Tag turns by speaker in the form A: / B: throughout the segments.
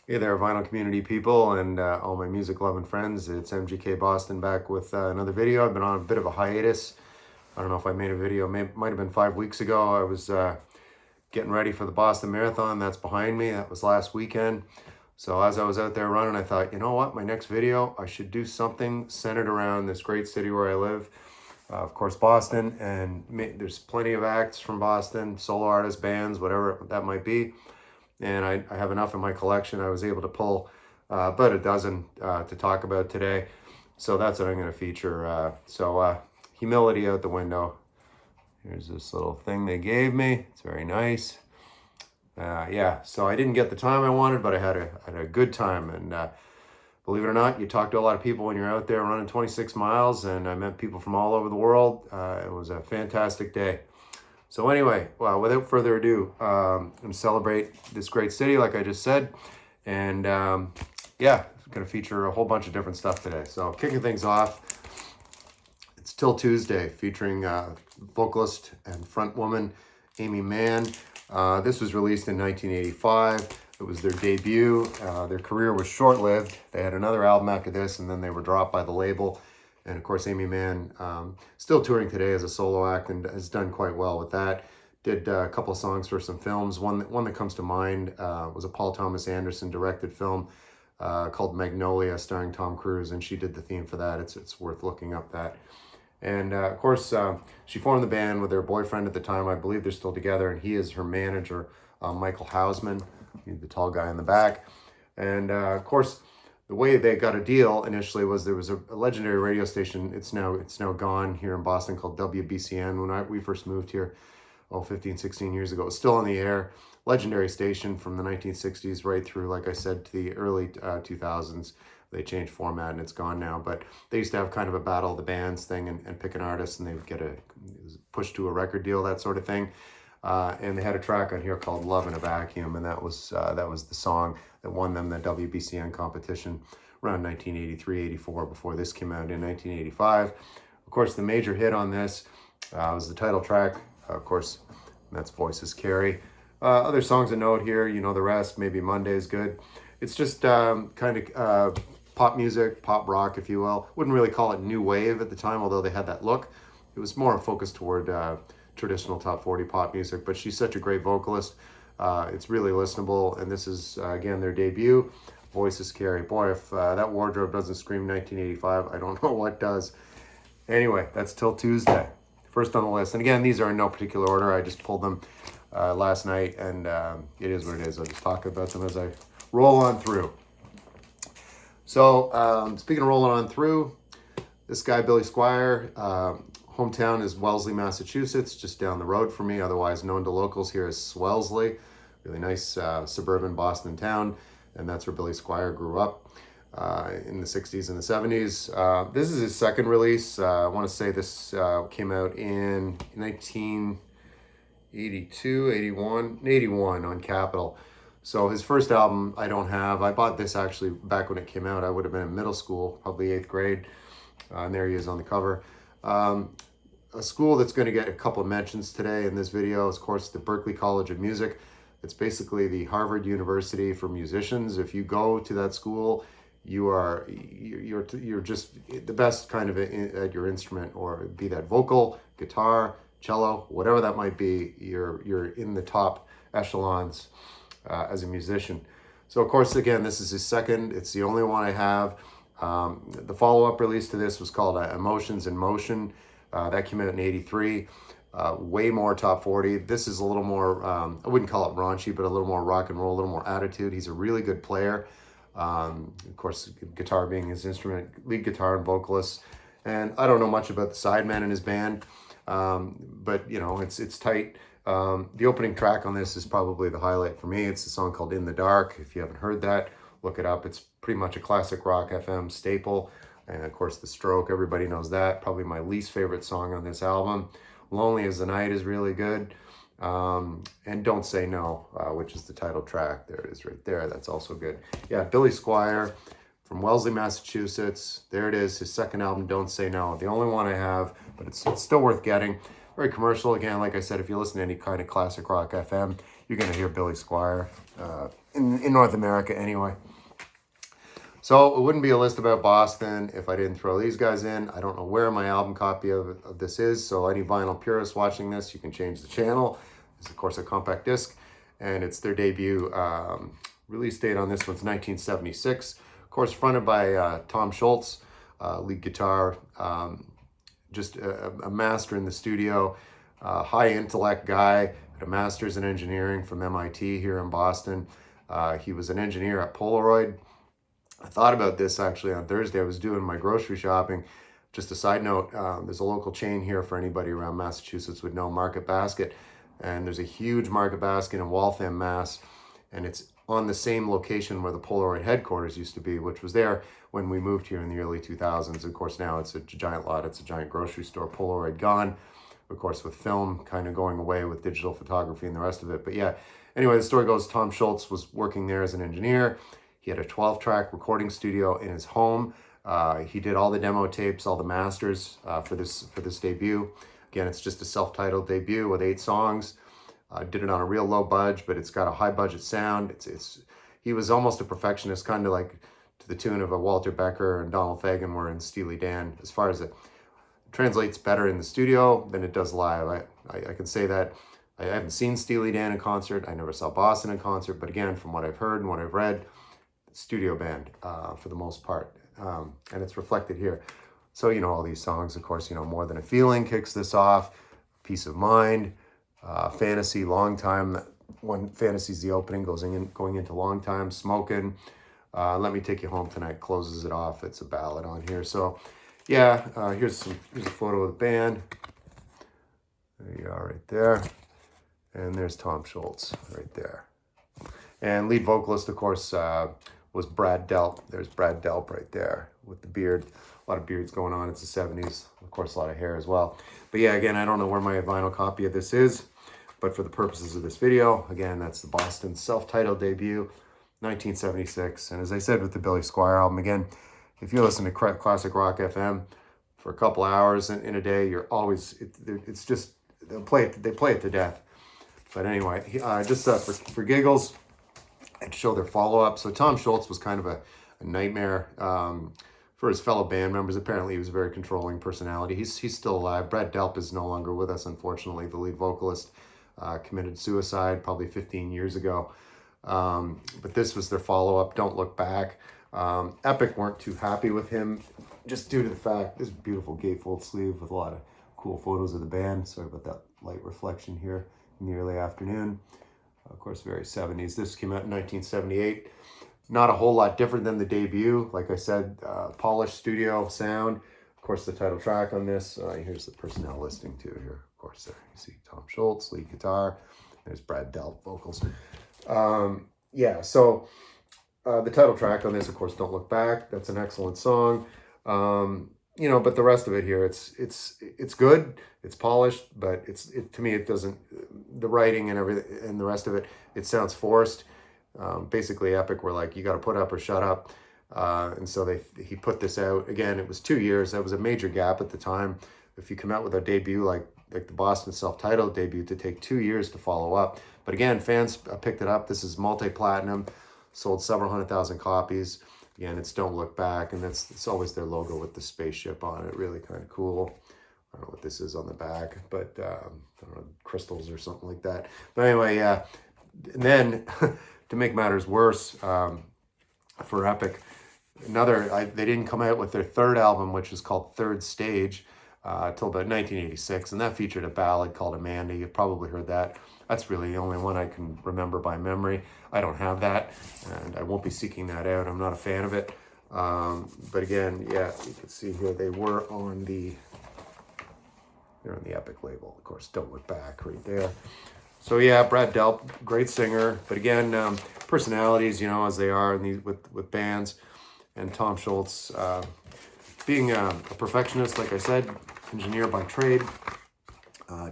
A: Hey there, vinyl community people and all my music loving friends. It's MGK Boston back with another video. I've been on a bit of a hiatus. I don't know if I made a video, might have been 5 weeks ago. I was getting ready for the Boston Marathon. That's behind me. That was last weekend. So as I was out there running, I thought, you know what, my next video, I should do something centered around this great city where I live. Of course, Boston, and there's plenty of acts from Boston, solo artists, bands, whatever that might be. And I have enough in my collection. I was able to pull about a dozen to talk about today. So that's what I'm going to feature. Humility out the window. Here's this little thing they gave me. It's very nice. Yeah, so I didn't get the time I wanted, but I had a good time. And believe it or not, you talk to a lot of people when you're out there running 26 miles, and I met people from all over the world. It was a fantastic day. So anyway, well, without further ado, I'm going to celebrate this great city, like I just said. And yeah, I'm going to feature a whole bunch of different stuff today. So kicking things off, it's Till Tuesday, featuring vocalist and front woman Amy Mann. This was released in 1985. It was their debut. Their career was short-lived. They had another album after this, and then they were dropped by the label. And of course, Amy Mann, still touring today as a solo act and has done quite well with that. Did a couple of songs for some films. One that comes to mind was a Paul Thomas Anderson directed film called Magnolia, starring Tom Cruise, and she did the theme for that. It's worth looking up that. And of course, she formed the band with her boyfriend at the time. I believe they're still together, and he is her manager, Michael Hausman, the tall guy in the back. And of course, the way they got a deal initially was there was a legendary radio station. It's now gone here in Boston, called WBCN. When we first moved here, 15, 16 years ago, it was still on the air. Legendary station from the 1960s right through, like I said, to the early 2000s. They changed format and it's gone now. But they used to have kind of a battle of the bands thing and pick an artist, and they would get push to a record deal, that sort of thing. And they had a track on here called Love in a Vacuum, and that was the song that won them the WBCN competition around 1983-84, before this came out in 1985. Of course, the major hit on this was the title track, of course, and that's Voices Carry. Other songs to note here, you know the rest, maybe Monday is good. It's just kind of pop music, pop rock, if you will. Wouldn't really call it new wave at the time, although they had that look. It was more focused toward traditional top 40 pop music, but she's such a great vocalist. It's really listenable, and this is, again, their debut, Voices Carry. Boy, if that wardrobe doesn't scream 1985, I don't know what does. Anyway, that's Till Tuesday, first on the list. And again, these are in no particular order. I just pulled them last night, and it is what it is. I'll just talk about them as I roll on through. So, speaking of rolling on through, this guy, Billy Squire, hometown is Wellesley, Massachusetts, just down the road from me, otherwise known to locals here as Swellesley. Really nice suburban Boston town, and that's where Billy Squire grew up in the 60s and the 70s. This is his second release. I want to say this came out in 1982, 81 on Capitol. So his first album I don't have. I bought this actually back when it came out. I would have been in middle school, probably 8th grade. And there he is on the cover. A school that's going to get a couple of mentions today in this video is, of course, the Berklee College of Music. It's basically the Harvard University for musicians. If you go to that school, you're just the best kind of at your instrument, or be that vocal, guitar, cello, whatever that might be. You're in the top echelons as a musician. So, of course, again, this is his second. It's the only one I have. The follow-up release to this was called Emotions in Motion. That came out in 83. Way more top 40. This is a little more, I wouldn't call it raunchy, but a little more rock and roll, a little more attitude. He's a really good player. Of course, guitar being his instrument, lead guitar and vocalist. And I don't know much about the sideman in his band, but, you know, it's tight. The opening track on this is probably the highlight for me. It's a song called In the Dark. If you haven't heard that, look it up. It's pretty much a classic rock FM staple. And of course, The Stroke, everybody knows that. Probably my least favorite song on this album. Lonely as the Night is really good. And Don't Say No, which is the title track. There it is right there. That's also good. Yeah, Billy Squire from Wellesley, Massachusetts. There it is, his second album, Don't Say No. The only one I have, but it's still worth getting. Very commercial. Again, like I said, if you listen to any kind of classic rock FM, you're going to hear Billy Squire in North America anyway. So it wouldn't be a list about Boston if I didn't throw these guys in. I don't know where my album copy of this is, so any vinyl purists watching this, you can change the channel. It's, of course, a compact disc, and it's their debut. Release date on this one's 1976. Of course, fronted by Tom Schultz, lead guitar, just a master in the studio, high intellect guy, had a master's in engineering from MIT here in Boston. He was an engineer at Polaroid. I thought about this actually on Thursday. I was doing my grocery shopping. Just a side note, there's a local chain here for anybody around Massachusetts would know, Market Basket. And there's a huge Market Basket in Waltham, Mass. And it's on the same location where the Polaroid headquarters used to be, which was there when we moved here in the early 2000s. Of course, now it's a giant lot. It's a giant grocery store. Polaroid gone. Of course, with film kind of going away with digital photography and the rest of it. But yeah, anyway, the story goes Tom Schultz was working there as an engineer. He had a 12-track recording studio in his home. He did all the demo tapes, all the masters for this debut. Again, it's just a self-titled debut with 8 songs. Did it on a real low budget, but it's got a high budget sound. He was almost a perfectionist, kind of like to the tune of a Walter Becker and Donald Fagen were in Steely Dan. As far as it translates better in the studio than it does live. I can say that. I haven't seen Steely Dan in concert. I never saw Boston in concert, but again, from what I've heard and what I've read, studio band for the most part, and it's reflected here. So, you know, all these songs, of course, you know, More Than a Feeling kicks this off, Peace of Mind, Fantasy, Long Time. One Fantasy's the opening, going into Long Time, Smokin', Let Me Take You Home Tonight closes it off. It's a ballad on here. So yeah, here's a photo of the band. There you are right there. And there's Tom Schultz right there. And lead vocalist, of course, was Brad Delp. There's Brad Delp right there with the beard. A lot of beards going on. It's the 70s. Of course, a lot of hair as well. But yeah, again, I don't know where my vinyl copy of this is, but for the purposes of this video, again, that's the Boston self-titled debut, 1976. And as I said with the Billy Squire album, again, if you listen to classic rock FM for a couple hours in a day, you're always, it's just, they play it to death. But anyway, just for giggles, and show their follow-up. So Tom Schultz was kind of a nightmare for his fellow band members. Apparently, he was a very controlling personality. He's still alive. Brad Delp is no longer with us, unfortunately. The lead vocalist committed suicide probably 15 years ago. But this was their follow-up, Don't Look Back. Epic weren't too happy with him, just due to the fact, this beautiful gatefold sleeve with a lot of cool photos of the band. Sorry about that light reflection here in the early afternoon. Of course, very 70s. This came out in 1978. Not a whole lot different than the debut. Like I said, polished studio sound. Of course, the title track on this. Here's the personnel listing too here. Of course, there you see Tom Schultz, lead guitar. There's Brad Delp, vocals. Yeah, so the title track on this, of course, Don't Look Back. That's an excellent song. You know, but the rest of it here, it's good, it's polished, but to me it doesn't. The writing and everything and the rest of it, it sounds forced. Basically, Epic were like, you got to put up or shut up, and so he put this out again. It was 2 years. That was a major gap at the time. If you come out with a debut like the Boston self-titled debut, to take 2 years to follow up. But again, fans picked it up. This is multi-platinum, sold several 100,000 copies. Again, it's Don't Look Back, and it's always their logo with the spaceship on it. Really kind of cool. I don't know what this is on the back, but I don't know, crystals or something like that. But anyway, yeah. And then to make matters worse, for Epic, they didn't come out with their third album, which is called Third Stage, till about 1986, and that featured a ballad called Amanda. You've probably heard that. That's really the only one I can remember by memory. I don't have that, and I won't be seeking that out. I'm not a fan of it. But again, yeah, you can see here they're on the Epic label. Of course, Don't Look Back right there. So yeah, Brad Delp, great singer. But again, personalities, you know, as they are with bands. And Tom Schultz, being a perfectionist, like I said, engineer by trade,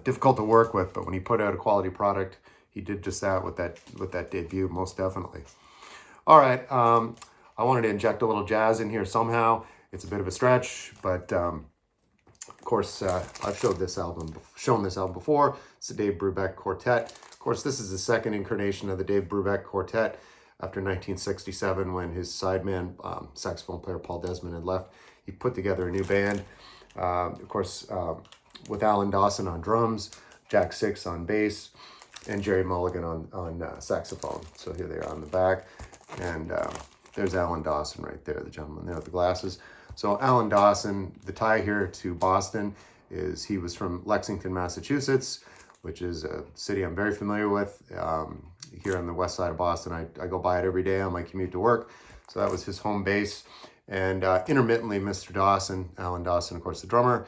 A: difficult to work with, but when he put out a quality product, he did just that with that debut, most definitely. All right, I wanted to inject a little jazz in here somehow. It's a bit of a stretch, but of course, I've shown this album before. It's the Dave Brubeck Quartet. Of course, this is the second incarnation of the Dave Brubeck Quartet after 1967 when his sideman, saxophone player Paul Desmond, had left. He put together a new band, of course, with Alan Dawson on drums, Jack Six on bass, and Jerry Mulligan on saxophone. So here they are on the back. And there's Alan Dawson right there, the gentleman there with the glasses. So Alan Dawson, the tie here to Boston is he was from Lexington, Massachusetts, which is a city I'm very familiar with here on the west side of Boston. I go by it every day on my commute to work. So that was his home base. And intermittently, Mr. Dawson, Alan Dawson, of course, the drummer,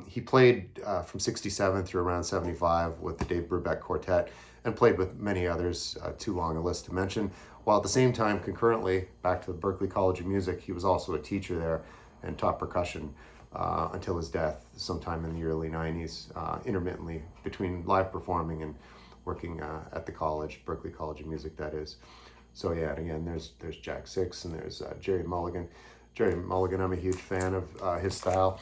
A: he played from 67 through around 75 with the Dave Brubeck Quartet and played with many others, too long a list to mention. While at the same time, concurrently, back to the Berklee College of Music, he was also a teacher there and taught percussion until his death sometime in the early 90s, intermittently between live performing and working at the college, Berklee College of Music, that is. So yeah, and again, there's Jack Six and there's Jerry Mulligan. Jerry Mulligan, I'm a huge fan of his style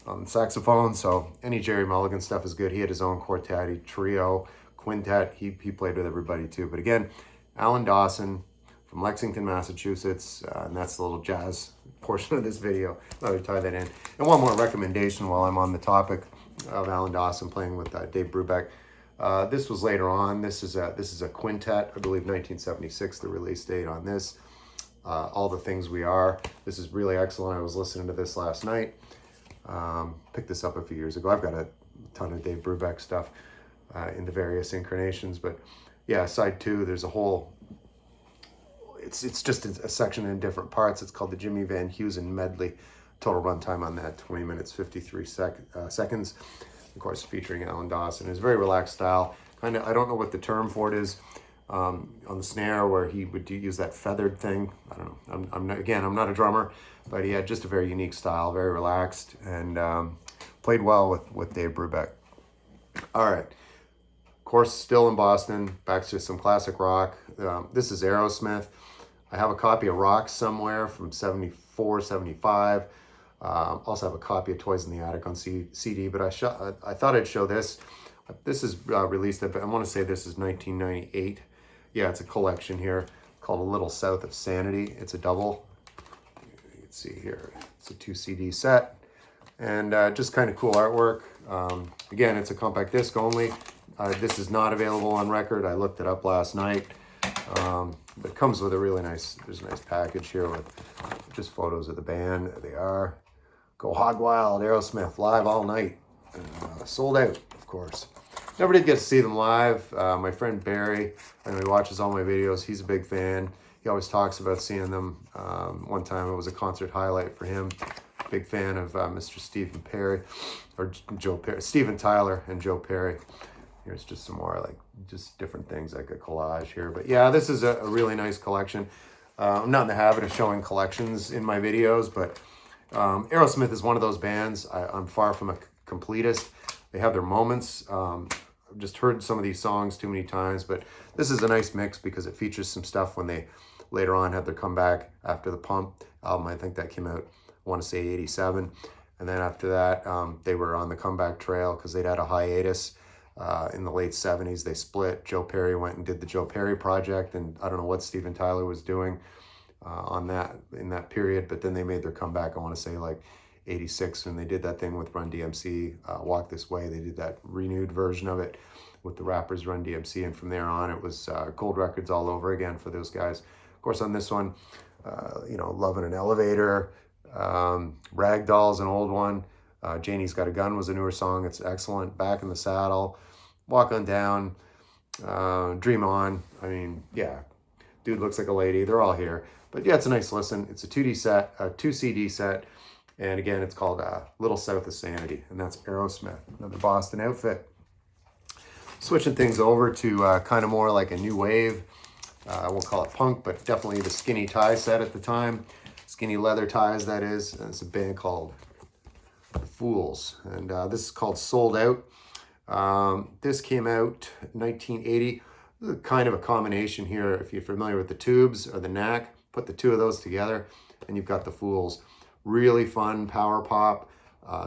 A: on saxophone, so any Jerry Mulligan stuff is good. He had his own quartet, trio, quintet. He played with everybody too. But again, Alan Dawson from Lexington, Massachusetts, and that's the little jazz portion of this video. Let me tie that in. And one more recommendation while I'm on the topic of Alan Dawson playing with Dave Brubeck. This was later on. This is a quintet, I believe 1976, the release date on this. All the Things We Are. This is really excellent. I was listening to this last night. Picked this up a few years ago. I've got a ton of Dave Brubeck stuff in the various incarnations, but yeah, side two, there's a whole, it's just a section in different parts. It's called the Jimmy Van Heusen Medley. Total runtime on that, 20 minutes, 53 seconds. Of course, featuring Alan Dawson. It's a very relaxed style. Kind of, I don't know what the term for it is on the snare, where he would use that feathered thing. I don't know. I'm not a drummer, but he had just a very unique style, very relaxed, and played well with Dave Brubeck. All right. Of course, still in Boston, back to some classic rock. This is Aerosmith. I have a copy of Rock somewhere from 74, 75. Also have a copy of Toys in the Attic on CD, but I thought I'd show this. This is released, I want to say this is 1998. Yeah, it's a collection here called A Little South of Sanity. It's a double. You can see here, it's a 2 CD set. And just kind of cool artwork. Again, it's a compact disc only. This is not available on record. I looked it up last night. But it comes with a really nice, there's a nice package here with just photos of the band. There they are. Go Hog Wild, Aerosmith, live all night. Sold out, of course. Never did get to see them live. My friend Barry, I know he watches all my videos. He's a big fan. He always talks about seeing them. One time it was a concert highlight for him. Big fan of Mr. Stephen Perry, or Joe Perry, Steven Tyler and Joe Perry. Here's just some more, like, just different things, like a collage here. But yeah, this is a really nice collection. I'm not in the habit of showing collections in my videos, but Aerosmith is one of those bands. I'm far from a completist. They have their moments. I've just heard some of these songs too many times, but this is a nice mix because it features some stuff when they later on had their comeback after the Pump album. I think that came out, I want to say 87. And then after that, they were on the comeback trail because they'd had a hiatus. In the late 70s, they split. Joe Perry went and did the Joe Perry Project, and I don't know what Steven Tyler was doing in that period, but then they made their comeback, I want to say like 86, when they did that thing with Run DMC, Walk This Way. They did that renewed version of it with the rappers Run DMC, and from there on, it was gold records all over again for those guys. Of course, on this one, Love in an Elevator, Ragdoll's an old one. Janie's Got a Gun was a newer song. It's excellent. Back in the Saddle, Walk On Down, Dream On. I mean, yeah, Dude Looks Like a Lady. They're all here. But yeah, it's a nice listen. It's a 2 CD set. And again, it's called Little South of Sanity. And that's Aerosmith, another Boston outfit. Switching things over to kind of more like a new wave. We'll call it punk, but definitely the skinny tie set at the time. Skinny leather ties, that is. And it's a band called The Fools, and this is called Sold Out. This came out 1980. This is kind of a combination here. If you're familiar with the Tubes or the Knack, put the two of those together and you've got The Fools. Really fun power pop.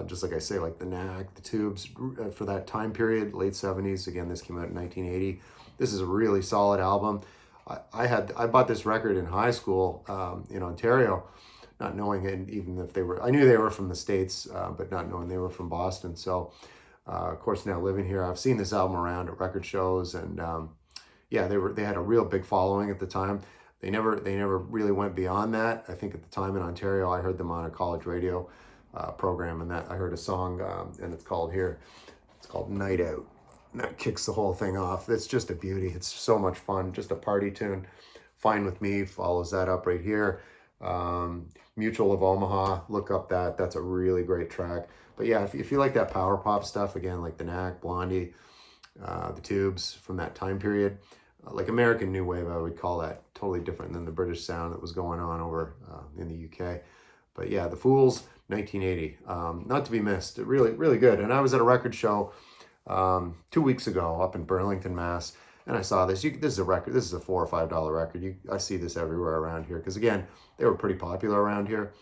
A: just like I say, like the Knack, the Tubes, for that time period, late 70s. Again, this came out in 1980. This is a really solid album. I bought this record in high school in Ontario, not knowing it, even if they were, I knew they were from the States, but not knowing they were from Boston. So, of course, now living here, I've seen this album around at record shows, and yeah, they had a real big following at the time. They never really went beyond that. I think at the time in Ontario, I heard them on a college radio program, and that I heard a song, and it's called Night Out. And that kicks the whole thing off. It's just a beauty. It's so much fun. Just a party tune. Fine With Me follows that up right here. Mutual of Omaha, look up that. That's a really great track. But yeah, if you like that power pop stuff, again, like the Knack, Blondie, the Tubes from that time period, like American New Wave, I would call that. Totally different than the British sound that was going on over in the UK. But yeah, the Fools, 1980. Not to be missed. Really, really good. And I was at a record show 2 weeks ago up in Burlington, Mass. And I saw this. This is a record. This is a $4 or $5 record. I see this everywhere around here because again, they were pretty popular around here.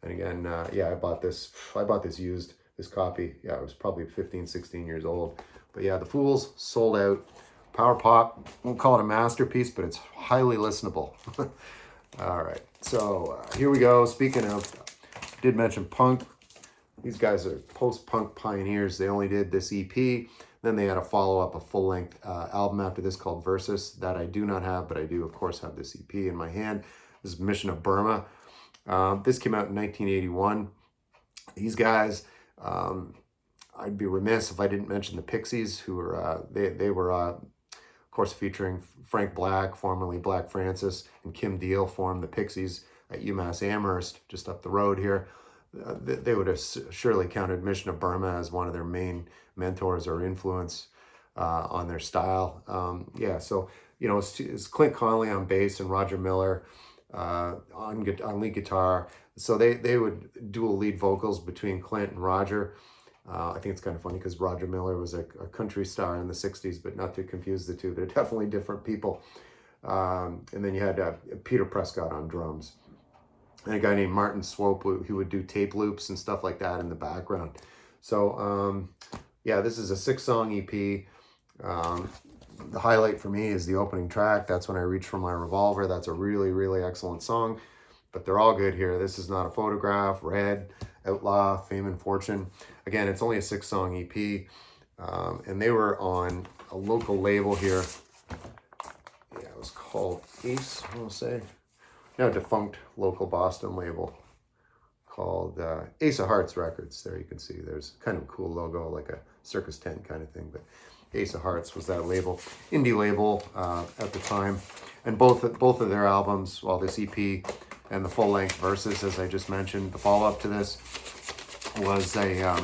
A: And again, yeah, I bought this used, this copy. Yeah, it was probably 15, 16 years old. But yeah, the Fools sold out. Power pop. Won't call it a masterpiece, but it's highly listenable. All right, so here we go. Speaking of, did mention punk. These guys are post-punk pioneers. They only did this EP. Then they had a follow-up, a full-length album after this called Versus that I do not have, but I do, of course, have this EP in my hand. This is Mission of Burma. This came out in 1981. These guys, I'd be remiss if I didn't mention the Pixies, who were, they were, of course, featuring Frank Black, formerly Black Francis, and Kim Deal formed the Pixies at UMass Amherst, just up the road here. They would have surely counted Mission of Burma as one of their main mentors or influence on their style. Yeah, so, you know, it's Clint Conley on bass and Roger Miller on lead guitar. So they would dual lead vocals between Clint and Roger. I think it's kind of funny because Roger Miller was a country star in the 60s, but not to confuse the two. They're definitely different people. And then you had Peter Prescott on drums. And a guy named Martin Swope who would do tape loops and stuff like that in the background. So, yeah, this is a 6-song EP. The highlight for me is the opening track. That's When I Reach for My Revolver. That's a really, really excellent song. But they're all good here. This is Not a Photograph, Red, Outlaw, Fame and Fortune. Again, it's only a 6-song EP. And they were on a local label here. Yeah, it was called Ace, I want to say. Now, defunct local Boston label called Ace of Hearts Records. There you can see there's kind of a cool logo, like a circus tent kind of thing. But Ace of Hearts was that label, indie label at the time. And both of their albums, well, this EP and the full-length Versus, as I just mentioned, the follow-up to this was a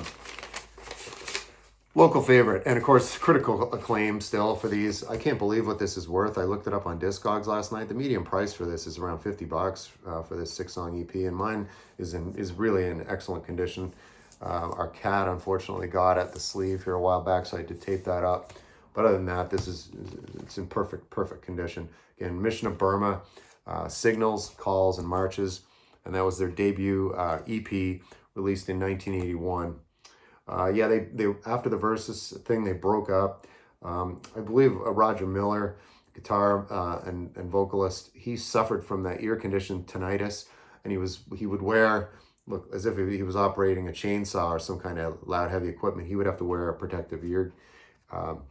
A: local favorite. And of course, critical acclaim still for these. I can't believe what this is worth. I looked it up on Discogs last night. The median price for this is around $50 for this 6-song EP, and mine is really in excellent condition. Our cat unfortunately got at the sleeve here a while back, so I had to tape that up. But other than that, it's in perfect condition. Again, Mission of Burma, Signals, Calls, and Marches, and that was their debut EP released in 1981. Yeah, they after the Versus thing, they broke up. I believe Roger Miller, guitar and vocalist, he suffered from that ear condition, tinnitus, and he would wear, look, as if he was operating a chainsaw or some kind of loud, heavy equipment. He would have to wear a protective ear,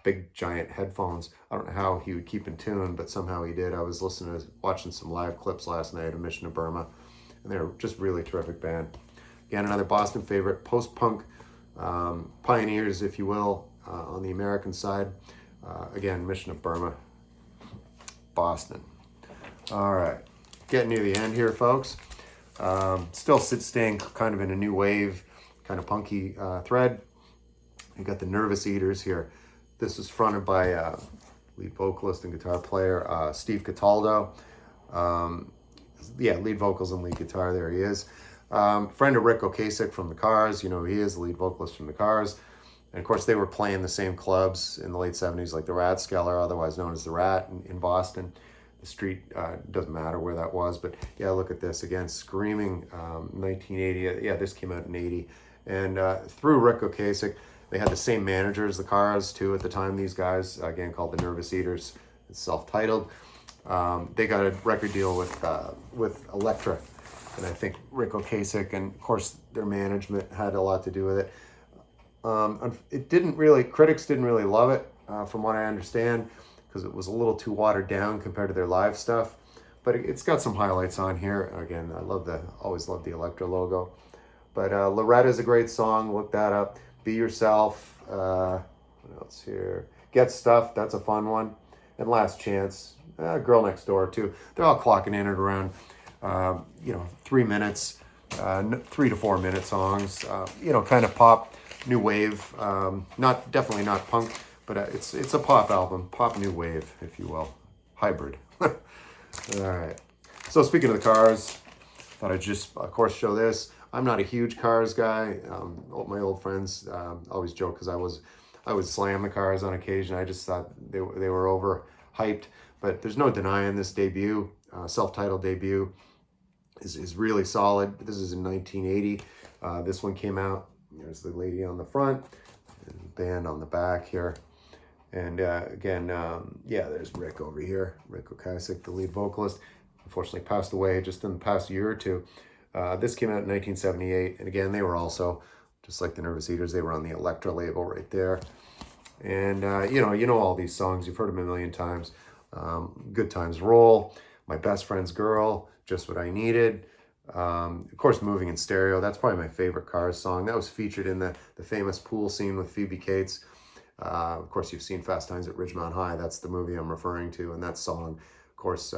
A: big, giant headphones. I don't know how he would keep in tune, but somehow he did. I was watching some live clips last night of Mission of Burma, and they're just really terrific band. Again, another Boston favorite, post-punk pioneers, if you will, on the American side. Again, Mission of Burma, Boston. All right, getting near the end here, folks. Still staying kind of in a new wave, kind of punky thread. You got the Nervous Eaters here. This is fronted by lead vocalist and guitar player Steve Cataldo. Yeah, lead vocals and lead guitar. There he is. Friend of Rick Ocasek from the Cars. You know, he is the lead vocalist from the Cars. And of course, they were playing the same clubs in the late 70s, like the Rathskeller, otherwise known as the Rat in Boston. The street, doesn't matter where that was. But yeah, look at this again, screaming 1980. Yeah, this came out in 80. And through Rick Ocasek, they had the same manager as the Cars too at the time. These guys, again called the Nervous Eaters, it's self-titled. They got a record deal with Elektra, and I think Rick Ocasek and of course their management had a lot to do with it. It didn't really, critics didn't really love it, from what I understand, because it was a little too watered down compared to their live stuff. But it's got some highlights on here. Again, always love the Elektra logo. But Loretta's a great song. Look that up. Be Yourself. What else here? Get Stuff. That's a fun one. And Last Chance. Girl Next Door too. They're all clocking in at around 3 minutes, 3 to 4 minute songs. Kind of pop, new wave. Definitely not punk, but it's a pop album, pop new wave, if you will, hybrid. All right. So speaking of the Cars, thought I'd just, of course, show this. I'm not a huge Cars guy. My old friends always joke because I would slam the Cars on occasion. I just thought they were overhyped. But there's no denying this debut, self-titled debut, is really solid. This is in 1980. This one came out. There's the lady on the front, and the band on the back here. And again, there's Rick over here. Rick Ocasek, the lead vocalist, unfortunately passed away just in the past year or two. This came out in 1978. And again, they were also, just like the Nervous Eaters, they were on the Elektra label right there. And, you know all these songs. You've heard them a million times. Good Times Roll, My Best Friend's Girl, Just What I Needed. Of course, Moving in Stereo. That's probably my favorite Cars song. That was featured in the famous pool scene with Phoebe Cates. Of course, you've seen Fast Times at Ridgemont High. That's the movie I'm referring to. And that song, of course,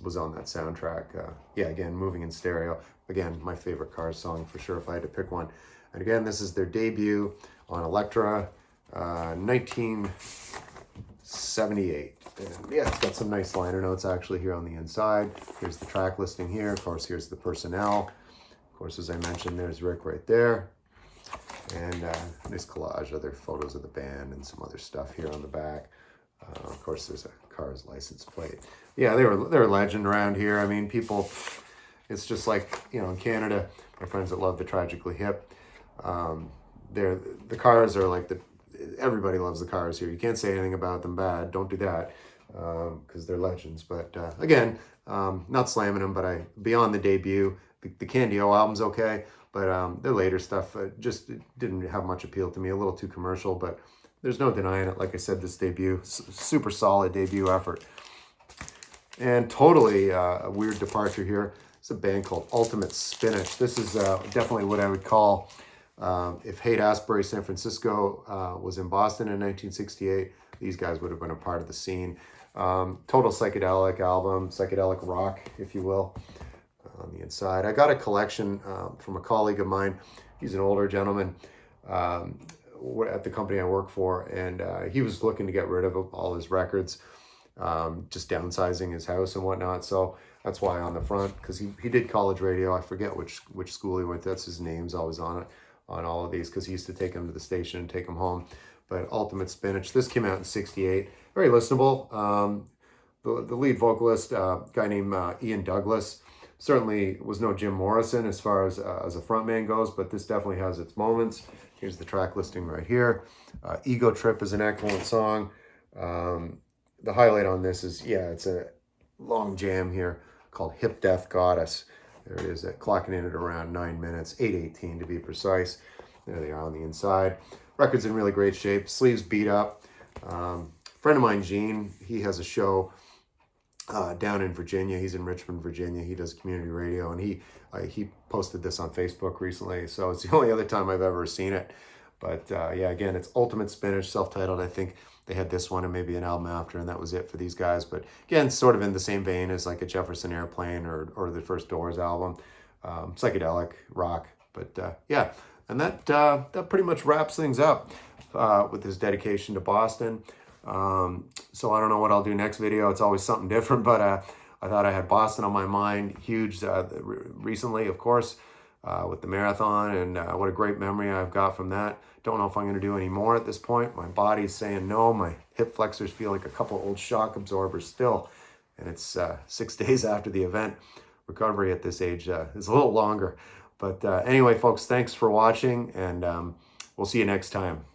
A: was on that soundtrack. Again, Moving in Stereo. Again, my favorite Cars song for sure if I had to pick one. And again, this is their debut on Elektra, 1978. And it's got some nice liner notes actually here on the inside. Here's the track listing here. Of course, here's the personnel. Of course, as I mentioned, there's Rick right there. And nice collage, other photos of the band and some other stuff here on the back. Of course, there's a Cars license plate. Yeah, they're a legend around here. I mean, people, it's just like, in Canada, my friends that love the Tragically Hip, the Cars are like everybody loves the Cars here. You can't say anything about them bad. Don't do that, because they're legends. But again, not slamming them, but beyond the debut, the Candy-O album's okay, but their later stuff just didn't have much appeal to me. A little too commercial, but there's no denying it. Like I said, this debut, super solid debut effort. And totally a weird departure here. It's a band called Ultimate Spinach. This is definitely what I would call, if Haight-Ashbury, San Francisco was in Boston in 1968, these guys would have been a part of the scene. Total psychedelic album, psychedelic rock, if you will, on the inside. I got a collection from a colleague of mine. He's an older gentleman at the company I work for, and he was looking to get rid of all his records, just downsizing his house and whatnot. So that's why on the front, because he did college radio. I forget which school he went to. That's his name's always on it, on all of these, because he used to take them to the station and take them home. But Ultimate Spinach, this came out in '68. Very listenable. The lead vocalist, guy named Ian Douglas, certainly was no Jim Morrison as far as a frontman goes, but this definitely has its moments. Here's the track listing right here. Ego Trip is an excellent song. The highlight on this is, it's a long jam here called Hip Death Goddess. There it is, clocking in at around 9 minutes, 8:18 to be precise. There they are on the inside. Record's in really great shape, sleeves beat up. Friend of mine, Gene, he has a show down in Virginia. He's in Richmond, Virginia. He does community radio, and he posted this on Facebook recently, so it's the only other time I've ever seen it. But again, it's Ultimate Spinach, self-titled. I think they had this one and maybe an album after, and that was it for these guys. But again, sort of in the same vein as like a Jefferson Airplane or the first Doors album, psychedelic rock. But and that pretty much wraps things up with this dedication to Boston. So I don't know what I'll do next video. It's always something different, but I thought I had Boston on my mind huge recently, of course, with the marathon, and what a great memory I've got from that. Don't know if I'm going to do any more at this point. My body's saying no. My hip flexors feel like a couple old shock absorbers still, and it's 6 days after the event. Recovery at this age is a little longer, But anyway, folks, thanks for watching, and we'll see you next time.